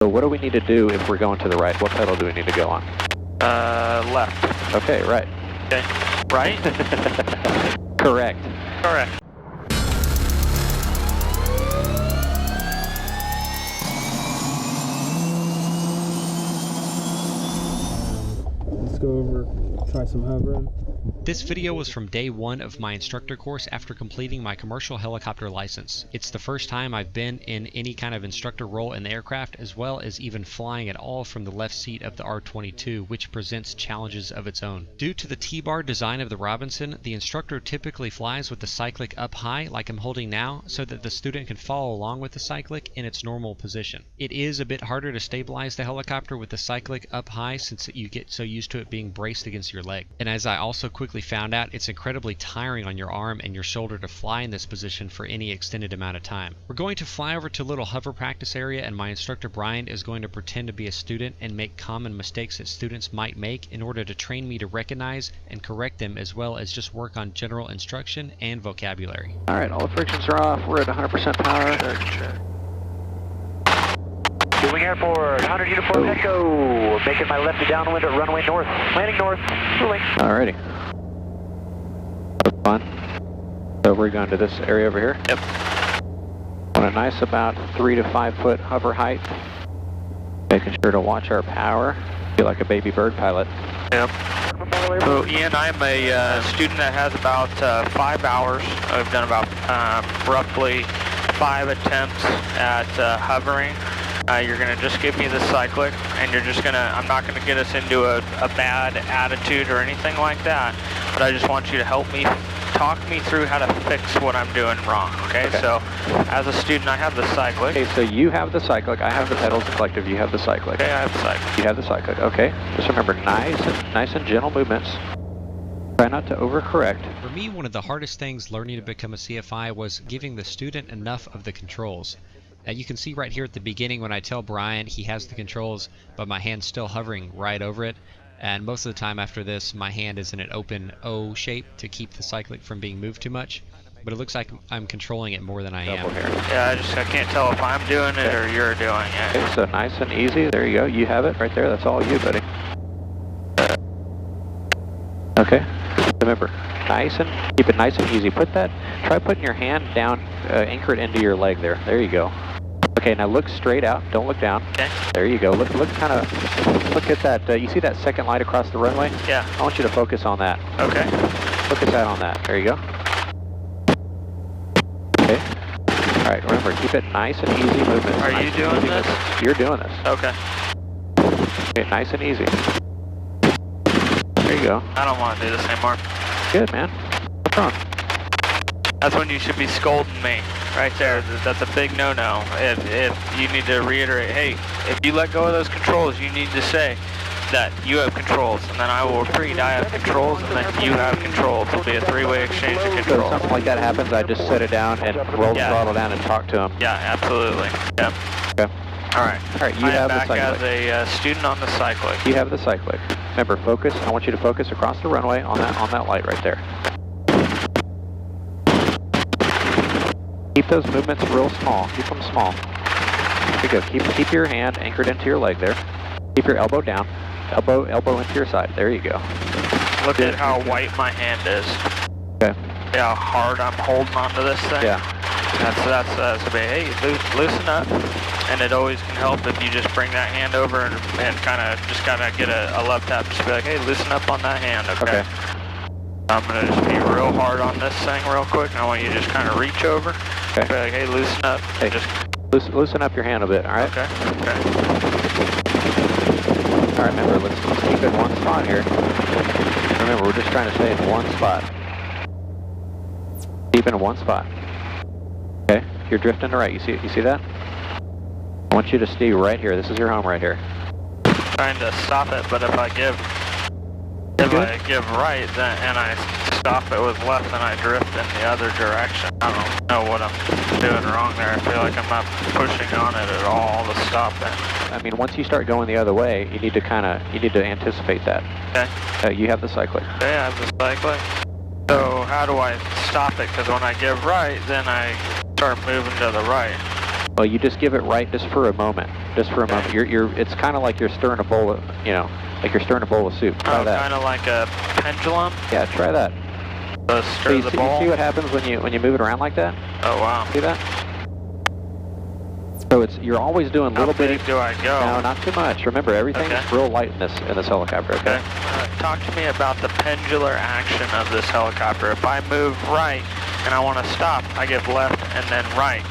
So what do we need to do if we're going to the right? What pedal do we need to go on? Left. Okay, right. Okay. Right? Correct. Correct. Let's go over, try some hovering. This video was from day one of my instructor course after completing my commercial helicopter license. It's the first time I've been in any kind of instructor role in the aircraft, as well as even flying at all from the left seat of the R-22, which presents challenges of its own. Due to the T-bar design of the Robinson, the instructor typically flies with the cyclic up high like I'm holding now, so that the student can follow along with the cyclic in its normal position. It is a bit harder to stabilize the helicopter with the cyclic up high since you get so used to it being braced against your leg. And as I also quickly found out, it's incredibly tiring on your arm and your shoulder to fly in this position for any extended amount of time. We're going to fly over to a little hover practice area, and my instructor Brian is going to pretend to be a student and make common mistakes that students might make in order to train me to recognize and correct them, as well as just work on general instruction and vocabulary. Alright, all the frictions are off. We're at 100% power. Check. Moving airport, 100 uniform echo. Making my left to downwind at runway north. Landing north. Cooling. Alrighty. That was fun. So we're going to this area over here. Yep. On a nice about 3 to 5 foot hover height. Making sure to watch our power. Feel like a baby bird pilot. Yep. So Ian, I'm a student that has about 5 hours. I've done about roughly 5 attempts at hovering. You're going to just give me the cyclic, and you're just going to, I'm not going to get us into a bad attitude or anything like that, but I just want you to help me, talk me through how to fix what I'm doing wrong, okay? So, as a student, I have the cyclic. Okay, so you have the cyclic, I have the pedals and collective, you have the cyclic. Okay, I have the cyclic. You have the cyclic, okay. Just remember, nice and gentle movements. Try not to overcorrect. For me, one of the hardest things learning to become a CFI was giving the student enough of the controls. You can see right here at the beginning when I tell Brian he has the controls, but my hand's still hovering right over it. And most of the time after this, my hand is in an open O shape to keep the cyclic from being moved too much. But it looks like I'm controlling it more than I am. Yeah, I can't tell if I'm doing it or you're doing it. Okay, so nice and easy. There you go. You have it right there. That's all you, buddy. Okay. Remember, keep it nice and easy. Try putting your hand down, anchor it into your leg there. There you go. Okay, now look straight out. Don't look down. Okay. There you go. Look at that. You see that second light across the runway? Yeah. I want you to focus on that. Okay. Focus out on that. There you go. Okay. All right. Remember, keep it nice and easy movements. Are you doing this? You're doing this. Okay. Okay, nice and easy. There you go. I don't want to do this anymore. Good, man. What's wrong? That's when you should be scolding me, right there. That's a big no-no. If you need to reiterate, hey, if you let go of those controls, you need to say that you have controls, and then I will repeat, I have controls, and then you have controls. It'll be a three-way exchange of So if controls. something like that happens, I just set it down and roll the throttle down and talk to him. Yeah, absolutely. Yep. Okay. All right. You have the cyclic. Back as a student on the cyclic. You have the cyclic. Remember, focus. I want you to focus across the runway on that light right there. Keep those movements real small. Keep them small. There you go. Keep your hand anchored into your leg there. Keep your elbow down. Elbow into your side. There you go. Look at how white my hand is. Okay. See how hard I'm holding onto this thing? Yeah. That's a bit, hey, loosen up. And it always can help if you just bring that hand over and kind of get a love tap. Just be like, hey, loosen up on that hand, okay? I'm going to just be real hard on this thing real quick, and I want you to just kind of reach over. Okay. Be like, hey, loosen up. Hey, just loosen up your hand a bit, all right? Okay, okay. All right, remember, let's keep in one spot here. Remember, we're just trying to stay in one spot. Keep in one spot. Okay, you're drifting to right. You see that? I want you to stay right here. This is your home right here. Trying to stop it, but if I give right then, and I stop it with left, then I drift in the other direction. I don't know what I'm doing wrong there. I feel like I'm not pushing on it at all to stop it. I mean, once you start going the other way, you need to anticipate that. Okay. You have the cyclic. Okay, I have the cyclic. So how do I stop it? Because when I give right, then I start moving to the right. Well, you just give it right just for a moment. Just for a moment. It's kind of like you're stirring a bowl of, like you're stirring a bowl of soup. Try that. Kind of like a pendulum? Yeah, try that. So stir the bowl? You see what happens when you move it around like that? Oh, wow. See that? So you're always doing little bitty. How big do I go? No, not too much. Remember, everything's real light in this helicopter. Okay. Talk to me about the pendular action of this helicopter. If I move right and I want to stop, I give left and then right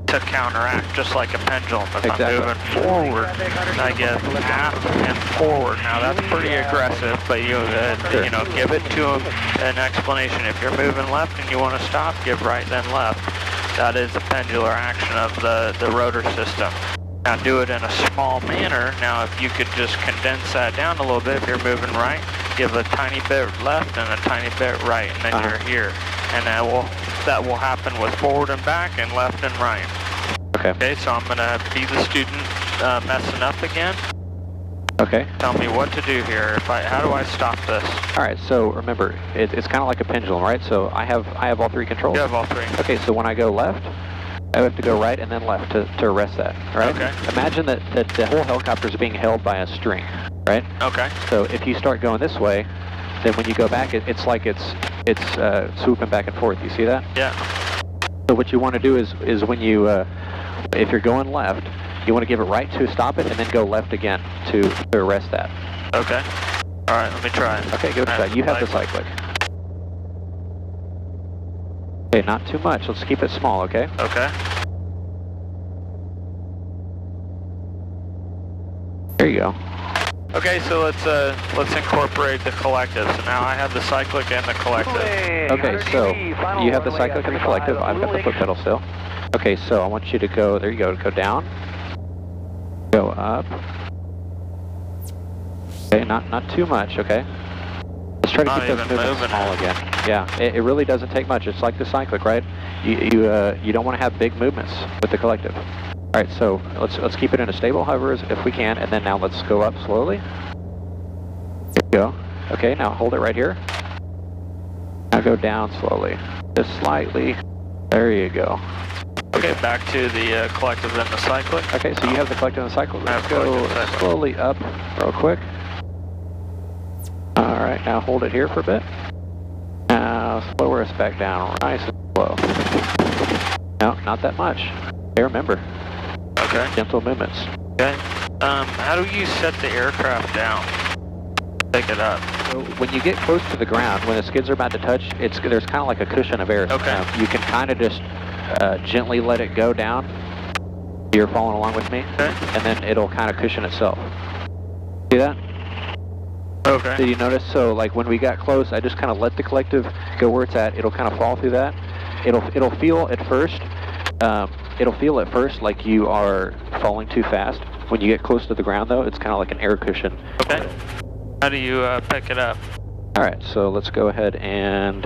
to counteract, just like a pendulum. If I'm moving forward, I give aft and forward. Now that's pretty aggressive, but you give it to them an explanation. If you're moving left and you want to stop, give right then left. That is the pendular action of the rotor system. Now do it in a small manner. Now if you could just condense that down a little bit, if you're moving right, give a tiny bit left and a tiny bit right, and then you're here. And that will happen with forward and back and left and right. Okay, so I'm gonna be the student messing up again. Okay. Tell me what to do here. How do I stop this? All right. So remember, it's kind of like a pendulum, right? So I have all three controls. You have all three. Okay. So when I go left, I have to go right and then left to arrest that. Right. Okay. Imagine that the whole helicopter is being held by a string, right? Okay. So if you start going this way, then when you go back, it's like it's swooping back and forth. You see that? Yeah. So what you want to do is when you if you're going left, you want to give it right to stop it, and then go left again to arrest that. Okay. All right, let me try it. Okay, give it a shot. You have the cyclic. Okay, not too much. Let's keep it small, okay? Okay. There you go. Okay, so let's incorporate the collective. So now I have the cyclic and the collective. Okay, so you have the cyclic and the collective. I've got the foot pedal still. Okay, so I want you to go. There you go. Go down. Go up. Okay, not too much, okay? Let's try to keep those movements small again. Yeah, it really doesn't take much. It's like the cyclic, right? You don't want to have big movements with the collective. All right, so let's keep it in a stable hover if we can, and then now let's go up slowly. There you go. Okay, now hold it right here. Now go down slowly, just slightly. There you go. Okay, back to the collective and the cyclic. Okay, so you have the collective and the cyclic. Let's go slowly up real quick. All right, now hold it here for a bit. Now slower us back down, nice and slow. No, not that much. Okay, remember. Okay. Gentle movements. Okay. How do you set the aircraft down? Pick it up. So when you get close to the ground, when the skids are about to touch, there's kind of like a cushion of air. Okay. You can kind of just gently let it go down. You're following along with me? Okay. And then it'll kind of cushion itself. See that? Okay. Did you notice? So like when we got close, I just kind of let the collective go where it's at. It'll kind of fall through that. It'll feel at first. It'll feel at first like you are falling too fast. When you get close to the ground, though, it's kind of like an air cushion. Okay. How do you pick it up? All right. So let's go ahead and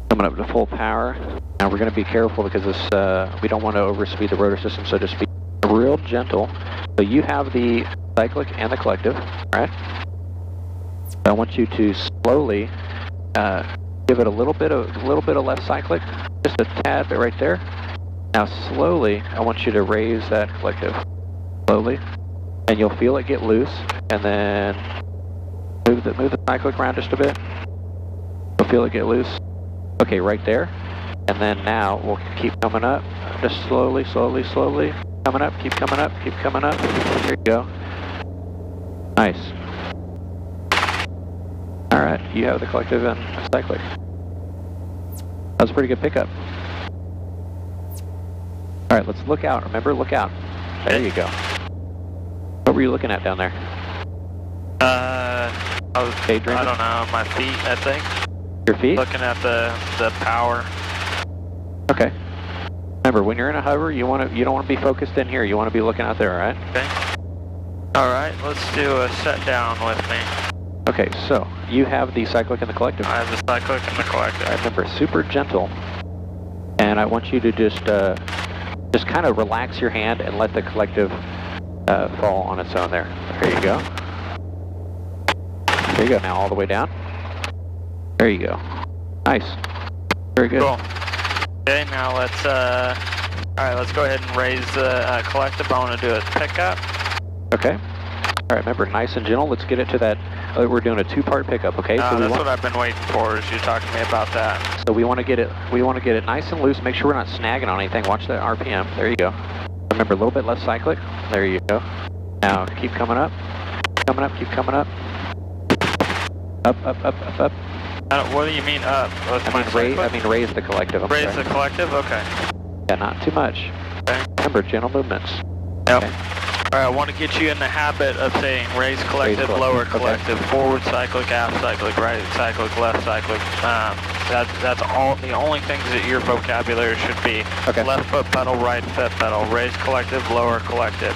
coming up to full power. Now we're going to be careful because this we don't want to overspeed the rotor system. So just be real gentle. So you have the cyclic and the collective, right? I want you to slowly give it a little bit of left cyclic, just a tad bit right there. Now slowly, I want you to raise that collective, slowly, and you'll feel it get loose, and then move the cyclic around just a bit. You'll feel it get loose. Okay, right there, and then now we'll keep coming up, just slowly, slowly, slowly, coming up, keep coming up, keep coming up. There you go. Nice. All right, you have the collective and cyclic. That was a pretty good pickup. All right, let's look out. Remember, look out. There you go. What were you looking at down there? I don't know, my feet, I think. Your feet? Looking at the power. Okay. Remember, when you're in a hover, you don't want to be focused in here. You want to be looking out there, all right? Okay. All right, let's do a set down with me. Okay, so you have the cyclic and the collective. I have the cyclic and the collective. All right, remember, super gentle, and I want you to just kind of relax your hand and let the collective fall on its own there. There you go. There you go. Now all the way down. There you go. Nice. Very good. Cool. Okay, now let's Alright, let's go ahead and raise the collective. I want to do a pickup. Okay. All right, remember, nice and gentle. Let's get it to that. We're doing a two-part pickup, okay? So that's what I've been waiting for, is you talking to me about that. So we want to get it. We want to get it nice and loose. Make sure we're not snagging on anything. Watch that RPM. There you go. Remember, a little bit less cyclic. There you go. Now keep coming up. Coming up. Keep coming up. Up, up, up, up, up. What do you mean up? I mean raise the collective. Raise the collective. Okay. Yeah, not too much. Okay. Remember, gentle movements. Yep. Okay. Alright, I want to get you in the habit of saying raise collective, lower collective, okay. Forward cyclic, aft cyclic, right cyclic, left cyclic. That's all the only things that your vocabulary should be. Okay. Left foot pedal, right foot pedal, raise collective, lower collective.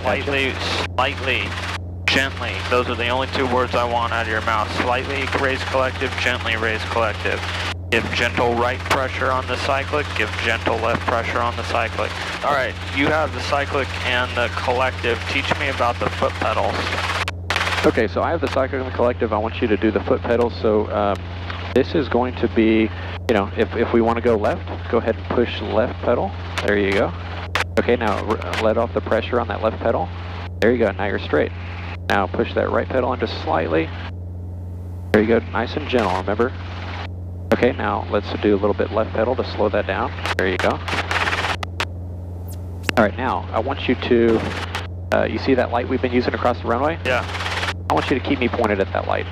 Slightly, gently. Those are the only two words I want out of your mouth. Slightly raise collective, gently raise collective. Give gentle right pressure on the cyclic, give gentle left pressure on the cyclic. Alright, you have the cyclic and the collective. Teach me about the foot pedals. Okay, so I have the cyclic and the collective. I want you to do the foot pedals. So this is going to be, you know, if we want to go left, go ahead and push left pedal. There you go. Okay, now let off the pressure on that left pedal. There you go, now you're straight. Now push that right pedal in just slightly. There you go, nice and gentle, remember? Okay, now let's do a little bit left pedal to slow that down. There you go. All right, now I want you to, you see that light we've been using across the runway? Yeah. I want you to keep me pointed at that light.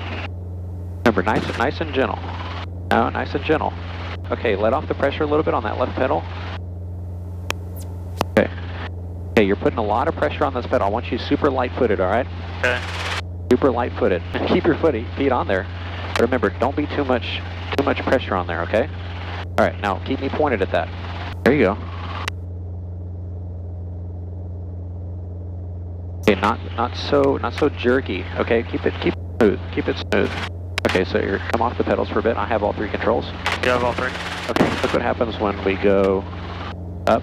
Remember, nice and gentle. No, nice and gentle. Okay, let off the pressure a little bit on that left pedal. Okay. Okay, you're putting a lot of pressure on this pedal. I want you super light-footed, all right? Okay. Super light-footed. And keep your feet on there. But remember, don't be too much pressure on there, okay? All right, now keep me pointed at that. There you go. Okay, not so jerky. Okay, keep it smooth. Keep it smooth. Okay, so you're come off the pedals for a bit. I have all three controls. You have all three. Okay, look what happens when we go up.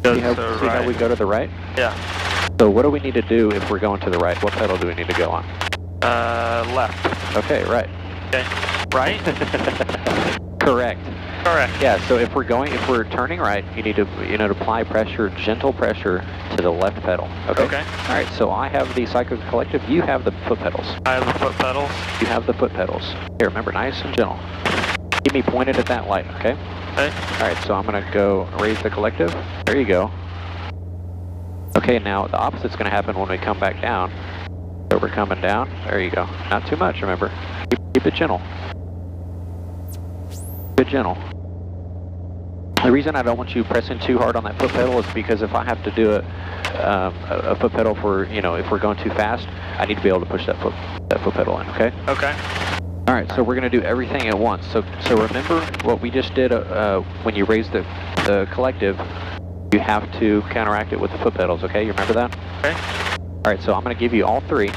See how we go to the right? Yeah. So what do we need to do if we're going to the right? What pedal do we need to go on? Left. Okay, right. Okay. Right? Correct. Correct. Yeah, so if we're turning right, you need to, apply pressure, gentle pressure to the left pedal. Okay? Okay. All right, so I have the cyclic collective, you have the foot pedals. I have the foot pedals. You have the foot pedals. Here, remember, nice and gentle. Keep me pointed at that light, okay? Okay. All right, so I'm going to go raise the collective. There you go. Okay, now the opposite's going to happen when we come back down. So we're coming down. There you go. Not too much, remember. Keep it gentle. Keep it gentle. The reason I don't want you pressing too hard on that foot pedal is because if I have to do a foot pedal for, if we're going too fast, I need to be able to push that foot pedal in, okay? Okay. All right, so we're going to do everything at once. So remember what we just did when you raise the collective, you have to counteract it with the foot pedals, okay? You remember that? Okay. All right, so I'm going to give you all three.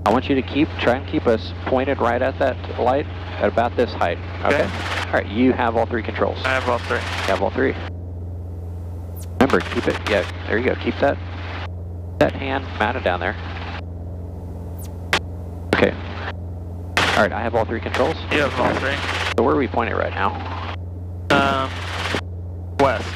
I want you to try and keep us pointed right at that light at about this height, okay? All right, you have all three controls. I have all three. You have all three. Remember, keep it, yeah, there you go. Keep that hand mounted down there. Okay. All right, I have all three controls. You have all three. So where are we pointing right now? West.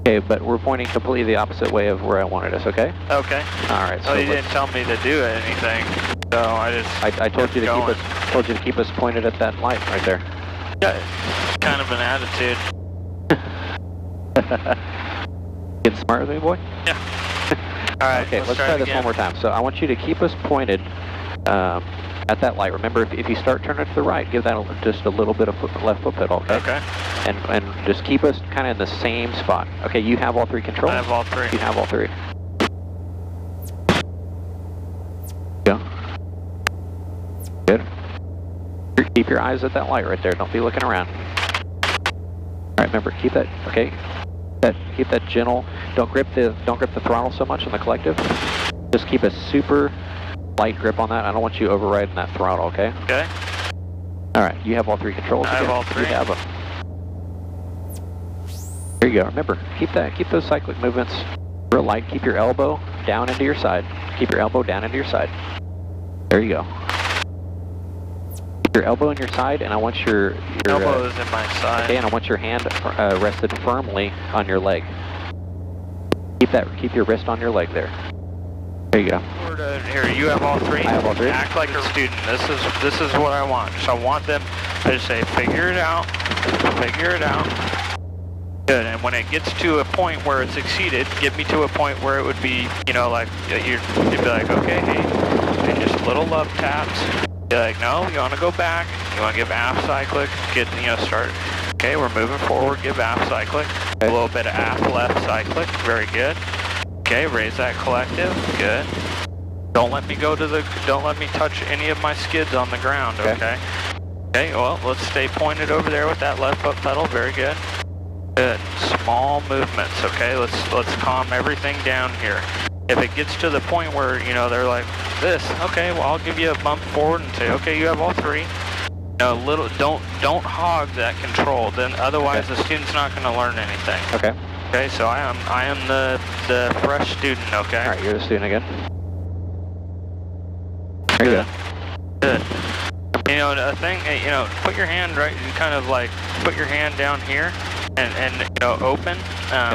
Okay, but we're pointing completely the opposite way of where I wanted us, okay? Okay. All right. So you didn't tell me to do anything, so I just. I told you to keep us pointed at that light right there. Yeah, it's kind of an attitude. Getting smart with me, boy? Yeah. All right. Okay, let's try this one more time. So I want you to keep us pointed at that light. Remember, if you start turning to the right, give that just a little bit of left foot pedal, okay? Okay. And just keep us kind of in the same spot. Okay, you have all three controls? I have all three. You have all three. Go. Good. Keep your eyes at that light right there. Don't be looking around. All right, remember, keep that, okay? Keep that gentle. Don't grip the throttle so much on the collective. Just keep a super light grip on that. I don't want you overriding that throttle, okay? Okay. All right, you have all three controls. I have all three. You have them. There you go. Remember, keep those cyclic movements real light. Keep your elbow down into your side. Keep your elbow down into your side. There you go. Your elbow in your side, and I want your elbow is in my side. Okay, and I want your hand rested firmly on your leg. Keep your wrist on your leg there. There you go. Here, you have all three. I have all three. Act like a student. This is what I want. So I want them to say, figure it out, figure it out. Good. And when it gets to a point where it's exceeded, get me to a point where it would be, you know, like you'd be like, okay, hey, and just little love taps. Be like, no, you want to go back. You want to give aft cyclic. Get, you know, start. Okay, we're moving forward. Give aft cyclic. A little bit of aft left cyclic. Very good. Okay, raise that collective. Good. Don't let me touch any of my skids on the ground, okay? Okay, well, let's stay pointed over there with that left foot pedal. Very good. Good. Small movements, okay? Let's calm everything down here. If it gets to the point where, you know, they're like this, okay, well, I'll give you a bump forward and say, okay, you have all three. No, don't hog that control. Then otherwise the student's not going to learn anything. Okay. Okay, so I am the fresh student, okay? All right, you're the student again. There you go. Good. You know, the thing, you know, put your hand right, you kind of like, put your hand down here and you know, open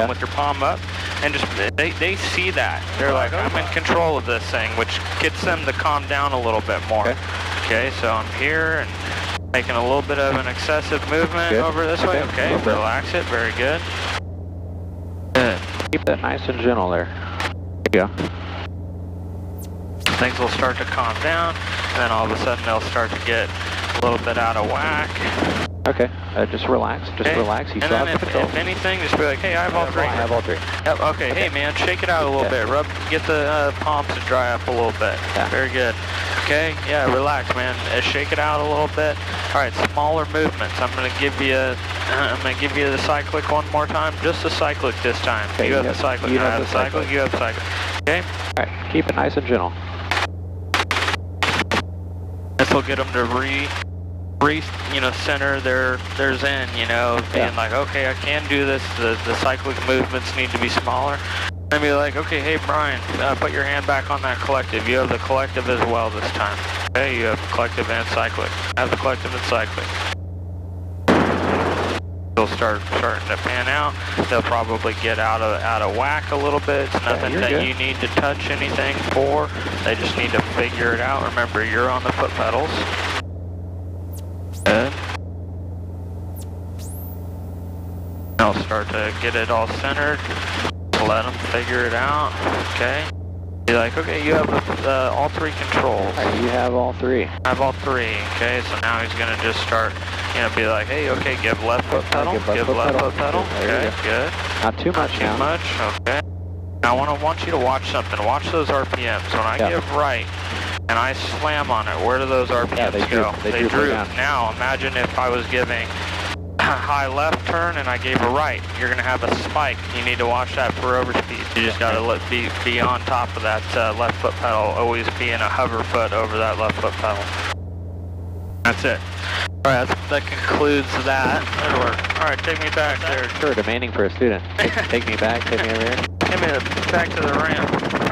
with your palm up. And just, they see that. They're like, I'm in control of this thing, which gets them to calm down a little bit more. Okay, so I'm here and making a little bit of an excessive movement over this way. Okay, relax it, very good. Good. Keep that nice and gentle there. There you go. Things will start to calm down, and then all of a sudden they'll start to get a little bit out of whack. Okay, just relax, relax. You and then if anything, just be like, hey, I have all three. I have all three. Yep, okay, hey man, shake it out a little bit. Get the palms to dry up a little bit. Yeah. Very good. Okay, yeah, relax, man. Shake it out a little bit. All right, smaller movements. I'm gonna give you the cyclic one more time. Just the cyclic this time. Okay, you have the cyclic. You I have have the the cyclic. You have the cyclic. Okay. All right, keep it nice and gentle. This will get them to center their zen, you know, being like, okay, I can do this. The cyclic movements need to be smaller. And be like, okay, hey Brian, put your hand back on that collective. You have the collective as well this time. Okay, you have collective and cyclic. I have the collective and cyclic. They'll starting to pan out. They'll probably get out of whack a little bit. It's nothing that you need to touch anything for. They just need to figure it out. Remember, you're on the foot pedals. Good. I'll start to get it all centered. Let them figure it out. Okay. Be like, okay, you have all three controls. All right, you have all three. I have all three. Okay, so now he's gonna just start, you know, be like, hey, okay, give left foot pedal. Give left foot pedal. Okay, good. Not too much now. Too much. Okay. Now I want you to watch something. Watch those RPMs. When I give right and I slam on it, where do those RPMs go? They droop. Now imagine if I was giving a high left turn and I gave a right. You're going to have a spike. You need to watch that for overspeed. You just got to be on top of that left foot pedal. Always be in a hover foot over that left foot pedal. That's it. All right, that concludes that. That'll work. All right, take me back there. Sure, demanding for a student. Take me back, take me over here. Take me back to the ramp.